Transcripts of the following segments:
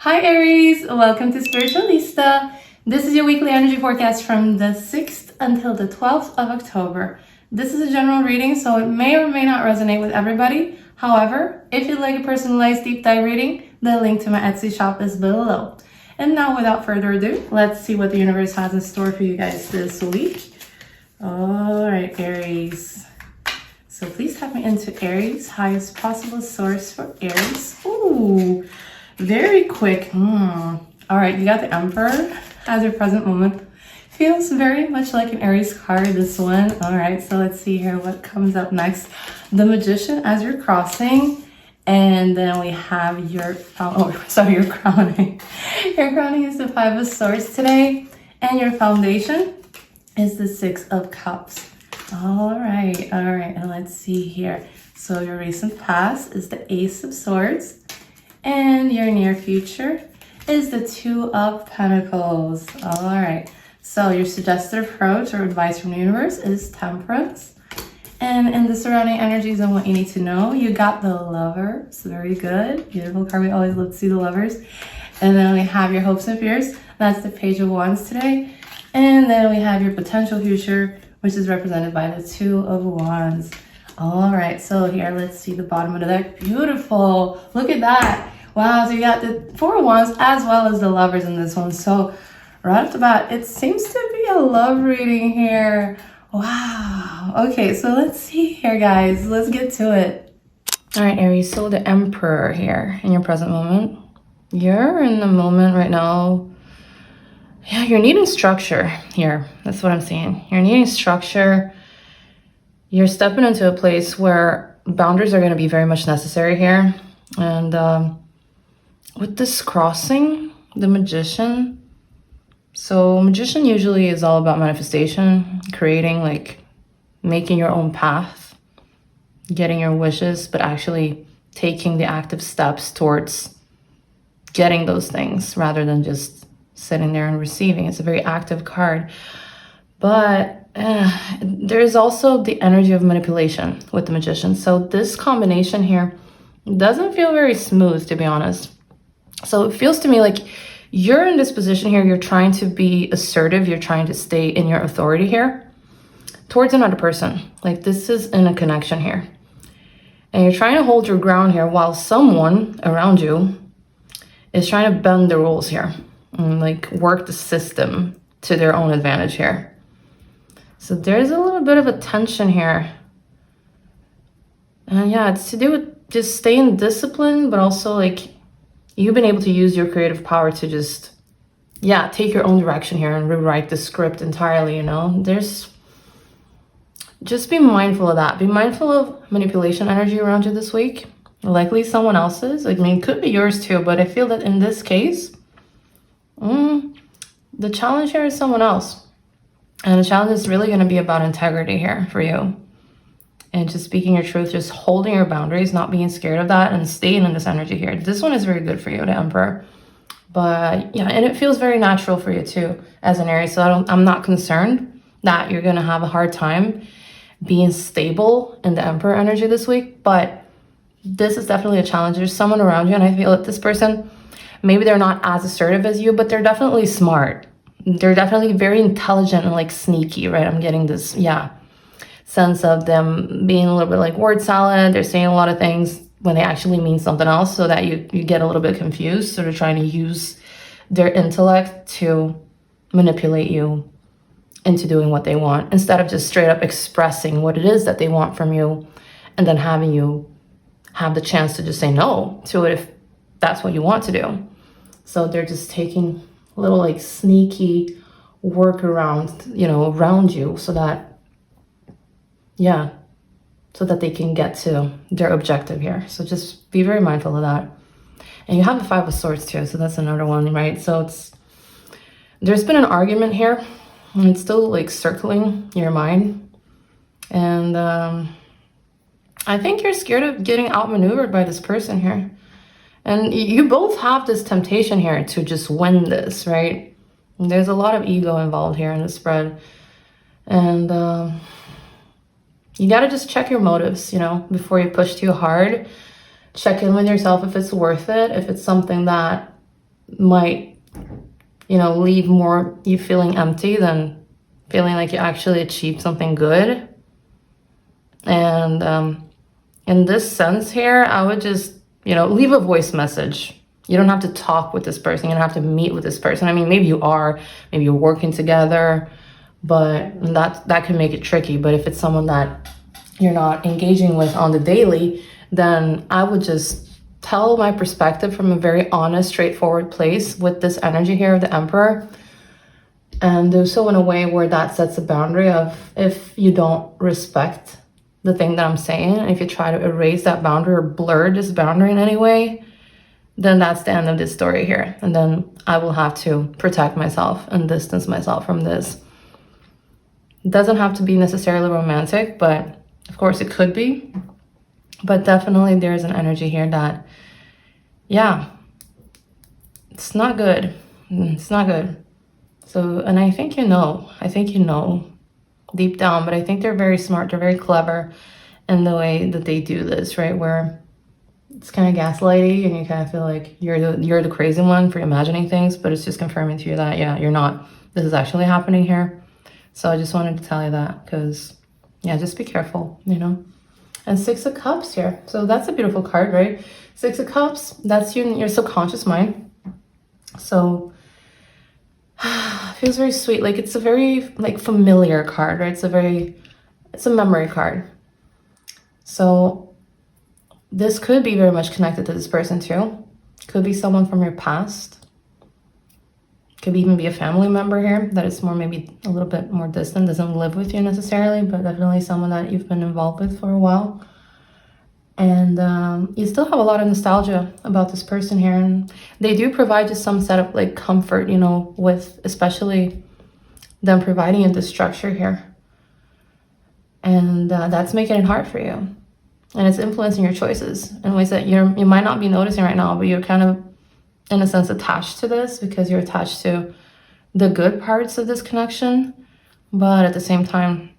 Hi Aries, welcome to Spiritualista. This is your weekly energy forecast from the 6th until the 12th of October. This is a general reading, so it may or may not resonate with everybody. However, if you'd like a personalized deep dive reading, the link to my Etsy shop is below. And now, without further ado, let's see what the universe has in store for you guys this week. All right, Aries. So please tap me into Aries, highest possible source for Aries. Ooh. Very quick. All right, you got the Emperor as your present moment. Feels very much like an Aries card, this one. All right, so let's see here what comes up next. The Magician as you're crossing. And then we have your, your crowning. Your crowning is the Five of Swords today. And your foundation is the Six of Cups. All right. And let's see here. So your recent past is the Ace of Swords. And your near future is the Two of Pentacles. All right. So your suggested approach or advice from the universe is Temperance. And in the surrounding energies and what you need to know, you got the Lovers. Very good. Beautiful card. We always love to see the Lovers. And then we have your hopes and fears. That's the Page of Wands today. And then we have your potential future, which is represented by the Two of Wands. All right, so here, let's see the bottom of the deck. Beautiful. Look at that. Wow, so you got the Four of Wands as well as the Lovers in this one. So right off the bat, it seems to be a love reading here. Wow. Okay, so let's see here, guys. Let's get to it. All right, Aries, so the Emperor here in your present moment. You're in the moment right now. Yeah, you're needing structure here. That's what I'm seeing. You're needing structure. You're stepping into a place where boundaries are going to be very much necessary here. And with this crossing, the Magician. So Magician usually is all about manifestation, creating, like making your own path, getting your wishes, but actually taking the active steps towards getting those things rather than just sitting there and receiving. It's a very active card. But there's also the energy of manipulation with the Magician. So this combination here doesn't feel very smooth, to be honest. So it feels to me like you're in this position here. You're trying to be assertive. You're trying to stay in your authority here towards another person. Like this is in a connection here. And you're trying to hold your ground here while someone around you is trying to bend the rules here and like work the system to their own advantage here. So there's a little bit of a tension here. And yeah, it's to do with just staying disciplined, but also like you've been able to use your creative power to just, take your own direction here and rewrite the script entirely, you know? Just be mindful of that. Be mindful of manipulation energy around you this week. Likely someone else's. I mean, it could be yours too, but I feel that in this case, the challenge here is someone else. And the challenge is really going to be about integrity here for you. And just speaking your truth, just holding your boundaries, not being scared of that, and staying in this energy here. This one is very good for you, the Emperor. But yeah, and it feels very natural for you too, as an Aries. So I'm not concerned that you're going to have a hard time being stable in the Emperor energy this week. But this is definitely a challenge. There's someone around you, and I feel that this person, maybe they're not as assertive as you, but they're definitely smart. They're definitely very intelligent and like sneaky, right? I'm getting this, sense of them being a little bit like word salad. They're saying a lot of things when they actually mean something else, so that you get a little bit confused. So they're trying to use their intellect to manipulate you into doing what they want, instead of just straight up expressing what it is that they want from you, and then having you have the chance to just say no to it if that's what you want to do. So they're just taking little like sneaky workaround, around you, so that they can get to their objective here. So just be very mindful of that. And you have the Five of Swords too, so that's another one, right? So there's been an argument here, and it's still like circling your mind. And I think you're scared of getting outmaneuvered by this person here. And you both have this temptation here to just win this, right? And there's a lot of ego involved here in the spread. And you got to just check your motives, before you push too hard. Check in with yourself if it's worth it, if it's something that might, you know, leave more you feeling empty than feeling like you actually achieved something good. And in this sense here, I would just, you know, leave a voice message. You don't have to talk with this person. You don't have to meet with this person. I mean, maybe you are, maybe you're working together, but that can make it tricky. But if it's someone that you're not engaging with on the daily, then I would just tell my perspective from a very honest, straightforward place with this energy here of the Emperor. And do so in a way where that sets a boundary of, if you don't respect the thing that I'm saying, if you try to erase that boundary or blur this boundary in any way, then that's the end of this story here. And then I will have to protect myself and distance myself from this. It doesn't have to be necessarily romantic, but of course it could be. But definitely there's an energy here that, yeah, it's not good. It's not good. So, and I think you know deep down, but I think they're very smart. They're very clever in the way that they do this, right? Where it's kind of gaslighty and you kind of feel like you're the crazy one for imagining things, but it's just confirming to you that, yeah, you're not. This is actually happening here. So I just wanted to tell you that because, yeah, just be careful, you know? And Six of Cups here. So that's a beautiful card, right? Six of Cups, that's your subconscious mind. So feels very sweet. Like it's a very like familiar card, right? It's a memory card. So this could be very much connected to this person too. Could be someone from your past. Could even be a family member here that is more, maybe a little bit more distant, doesn't live with you necessarily, but definitely someone that you've been involved with for a while. And you still have a lot of nostalgia about this person here. And they do provide you some set of like comfort, you know, with especially them providing you this structure here. And that's making it hard for you. And it's influencing your choices in ways that you might not be noticing right now, but you're kind of, in a sense, attached to this because you're attached to the good parts of this connection. But at the same time,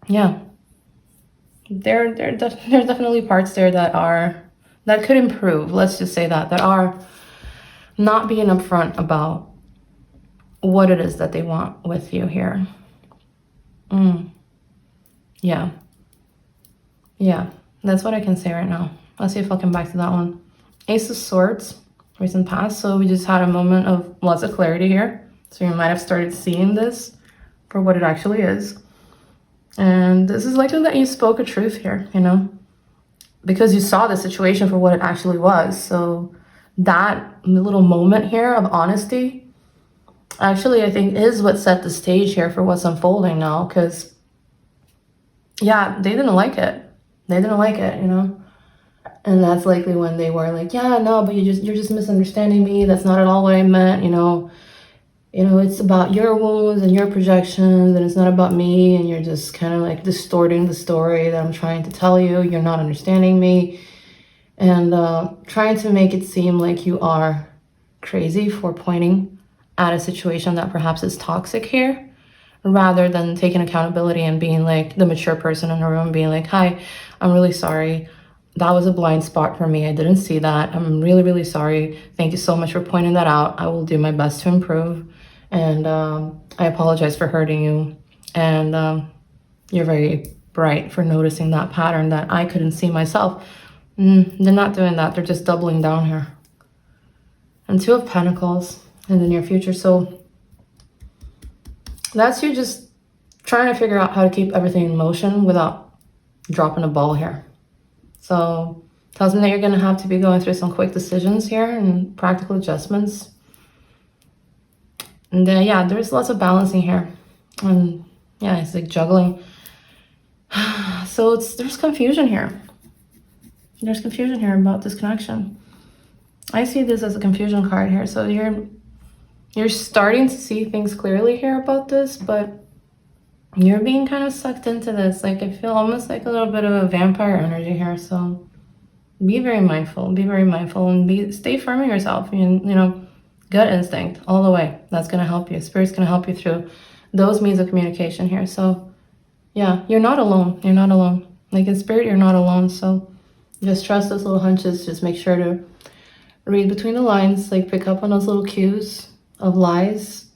yeah, there are definitely parts there that could improve. Let's just say that are not being upfront about what it is that they want with you here. Yeah, that's what I can say right now. Let's see if I'll come back to that one. Ace of Swords, recent past. So we just had a moment of lots of clarity here. So you might have started seeing this for what it actually is. And this is likely that you spoke a truth here, you know, because you saw the situation for what it actually was. So that little moment here of honesty, actually, I think is what set the stage here for what's unfolding now. Because, yeah, they didn't like it. You know. And that's likely when they were like, yeah, no, but you're just misunderstanding me. That's not at all what I meant, you know. You know, it's about your wounds and your projections, and it's not about me, and you're just kind of like distorting the story that I'm trying to tell you. You're not understanding me, and trying to make it seem like you are crazy for pointing at a situation that perhaps is toxic here, rather than taking accountability and being like the mature person in the room, being like, hi, I'm really sorry. That was a blind spot for me. I didn't see that. I'm really, really sorry. Thank you so much for pointing that out. I will do my best to improve. And I apologize for hurting you. And you're very bright for noticing that pattern that I couldn't see myself. They're not doing that. They're just doubling down here. And Two of Pentacles in the near future. So that's you just trying to figure out how to keep everything in motion without dropping a ball here. So tells me that you're going to have to be going through some quick decisions here and practical adjustments. And then, yeah, there's lots of balancing here. And yeah, it's like juggling. So there's confusion here. There's confusion here about this connection. I see this as a confusion card here. So you're starting to see things clearly here about this, but you're being kind of sucked into this. Like I feel almost like a little bit of a vampire energy here. So be very mindful, and stay firm in yourself. You know, gut instinct all the way. That's going to help you. Spirit's going to help you through those means of communication here. So yeah, you're not alone. Like in spirit, you're not alone. So just trust those little hunches. Just make sure to read between the lines, like pick up on those little cues of lies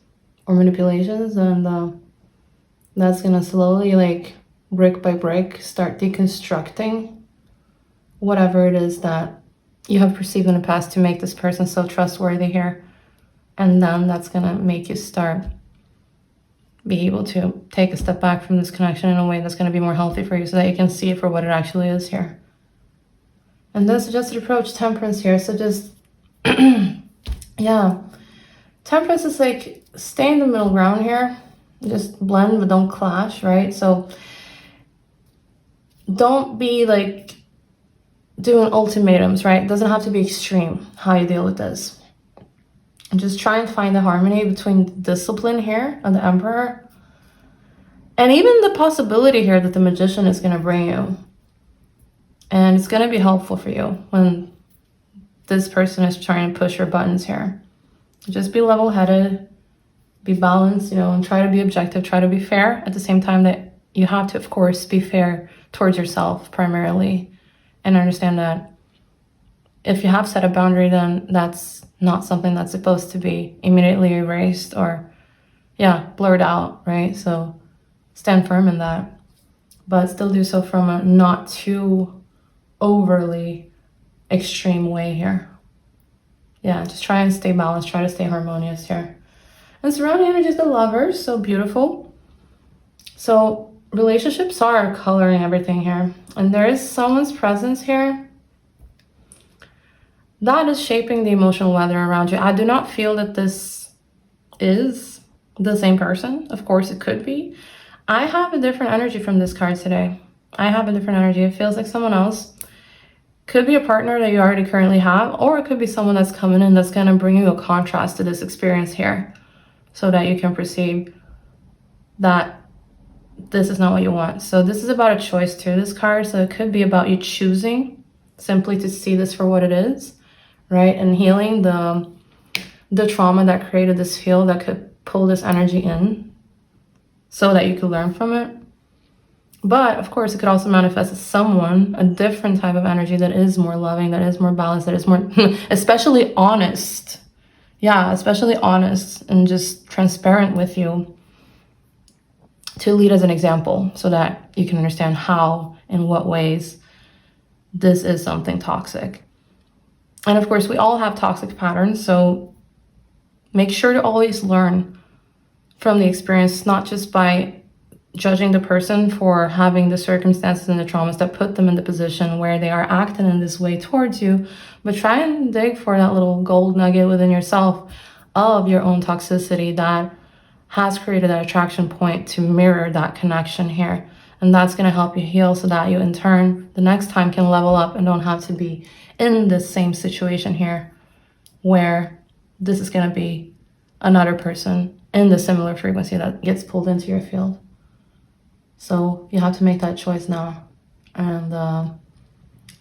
or manipulations, and that's gonna slowly, like brick by brick, start deconstructing whatever it is that you have perceived in the past to make this person so trustworthy here. And then that's gonna make you start be able to take a step back from this connection in a way that's gonna be more healthy for you, so that you can see it for what it actually is here. And then suggested approach, temperance here. So just, yeah. Temperance is like, stay in the middle ground here. Just blend, but don't clash, right? So don't be like doing ultimatums, right? It doesn't have to be extreme how you deal with this. And just try and find the harmony between discipline here and the Emperor, and even the possibility here that the Magician is going to bring you. And it's going to be helpful for you when this person is trying to push your buttons here. Just be level-headed, be balanced, you know, and try to be objective, try to be fair at the same time that you have to, of course, be fair towards yourself primarily, and understand that if you have set a boundary, then that's not something that's supposed to be immediately erased or, yeah, blurred out, right? So stand firm in that, but still do so from a not too overly extreme way here. Yeah, just try and stay balanced, try to stay harmonious here. And surrounding energy is the Lovers, so beautiful. So relationships are coloring everything here, and there is someone's presence here that is shaping the emotional weather around you. I do not feel that this is the same person. Of course, it could be. I have a different energy from this card today. I have a different energy. It feels like someone else. Could be a partner that you already currently have, or it could be someone that's coming in that's going to bring you a contrast to this experience here, so that you can perceive that this is not what you want. So this is about a choice too, this card. So it could be about you choosing simply to see this for what it is, right? And healing the trauma that created this field that could pull this energy in so that you could learn from it. But of course, it could also manifest as someone, a different type of energy that is more loving, that is more balanced, that is more, especially honest. Yeah, especially honest and just transparent with you, to lead as an example so that you can understand how, in what ways this is something toxic. And of course, we all have toxic patterns, so make sure to always learn from the experience, not just by judging the person for having the circumstances and the traumas that put them in the position where they are acting in this way towards you, but try and dig for that little gold nugget within yourself of your own toxicity that has created that attraction point to mirror that connection here. And that's going to help you heal, so that you in turn the next time can level up and don't have to be in this same situation here where this is going to be another person in the similar frequency that gets pulled into your field. So you have to make that choice now and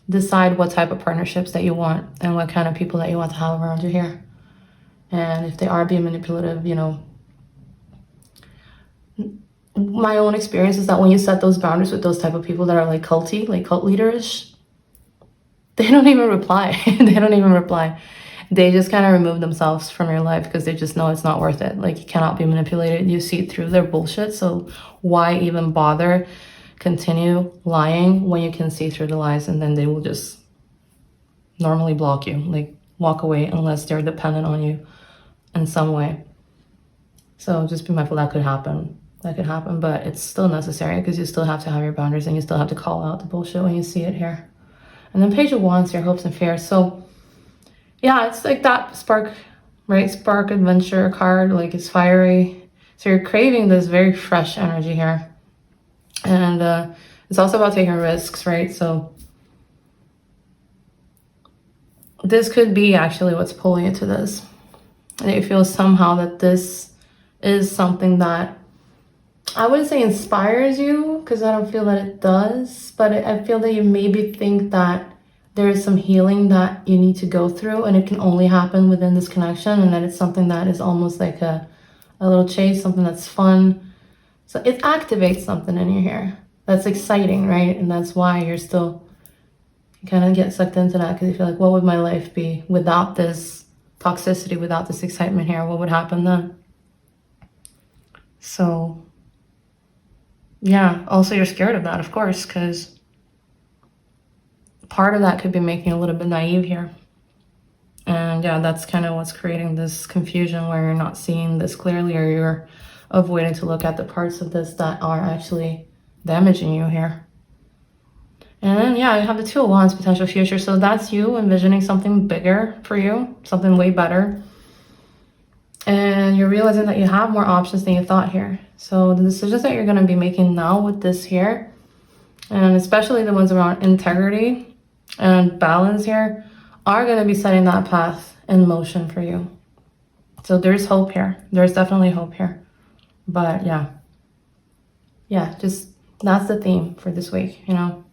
decide what type of partnerships that you want and what kind of people that you want to have around you here. And if they are being manipulative, you know, my own experience is that when you set those boundaries with those type of people that are like culty, like cult leaders, they don't even reply. They don't even reply. They just kind of remove themselves from your life because they just know it's not worth it. Like, you cannot be manipulated. You see through their bullshit. So why even bother continue lying when you can see through the lies? And then they will just normally block you, like walk away unless they're dependent on you in some way. So just be mindful that could happen. That could happen, but it's still necessary because you still have to have your boundaries and you still have to call out the bullshit when you see it here. And then Page of Wands, your hopes and fears. So yeah, it's like that spark, right? Spark adventure card, like it's fiery. So you're craving this very fresh energy here. And it's also about taking risks, right? So this could be actually what's pulling you to this. And you feel somehow that this is something that I wouldn't say inspires you, because I don't feel that it does, but I feel that you maybe think that there is some healing that you need to go through, and it can only happen within this connection, and that it's something that is almost like a little chase, something that's fun. So it activates something in you here that's exciting, right? And that's why you're still You kind of get sucked into that because you feel like, what would my life be without this toxicity, without this excitement here? What would happen then? So, yeah, also you're scared of that, of course, because part of that could be making you a little bit naive here. And yeah, that's kind of what's creating this confusion where you're not seeing this clearly, or you're avoiding to look at the parts of this that are actually damaging you here. And then, yeah, you have the Two of Wands, potential future. So that's you envisioning something bigger for you, something way better. And you're realizing that you have more options than you thought here. So the decisions that you're going to be making now with this here, and especially the ones around integrity and balance here, are going to be setting that path in motion for you. So there's hope here. There's definitely hope here. But yeah, just that's the theme for this week, you know.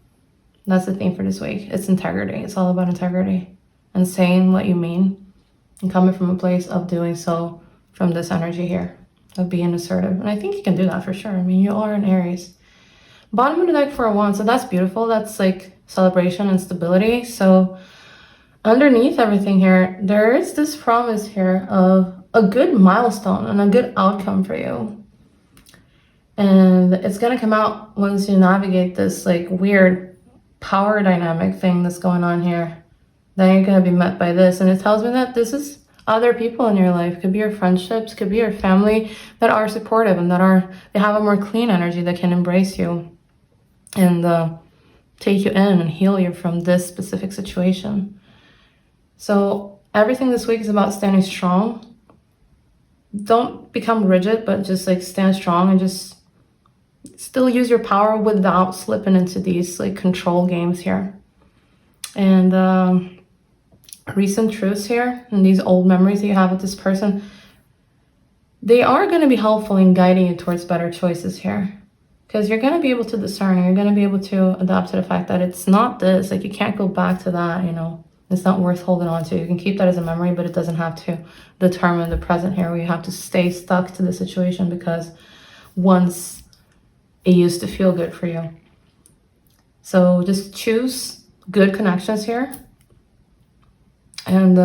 That's the theme for this week. It's integrity. It's all about integrity and saying what you mean and coming from a place of doing so from this energy here of being assertive. And I think you can do that for sure. I mean, you are an Aries. Bottom of the deck for a wand. So that's beautiful. That's like celebration and stability. So underneath everything here, there is this promise here of a good milestone and a good outcome for you. And it's going to come out once you navigate this like weird power dynamic thing that's going on here. Then you're going to be met by this. And it tells me that this is other people in your life. Could be your friendships, could be your family that are supportive and they have a more clean energy that can embrace you and take you in and heal you from this specific situation. So everything this week is about standing strong. Don't become rigid, but just like stand strong and just still use your power without slipping into these like control games here. And recent truths here and these old memories that you have with this person, they are going to be helpful in guiding you towards better choices here, because you're going to be able to discern, you're going to be able to adapt to the fact that it's not this, like you can't go back to that, you know. It's not worth holding on to. You can keep that as a memory, but it doesn't have to determine the present here, where you have to stay stuck to the situation because once it used to feel good for you. So just choose good connections here. And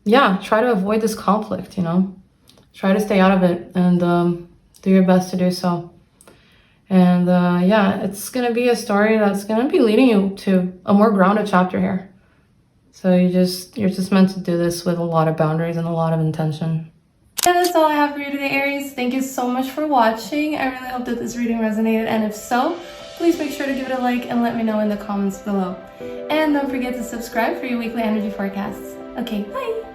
yeah, try to avoid this conflict, you know. Try to stay out of it and do your best to do so. And yeah, it's going to be a story that's going to be leading you to a more grounded chapter here. So you're just meant to do this with a lot of boundaries and a lot of intention. And that's all I have for you today, Aries. Thank you so much for watching. I really hope that this reading resonated. And if so, please make sure to give it a like and let me know in the comments below. And don't forget to subscribe for your weekly energy forecasts. Okay, bye!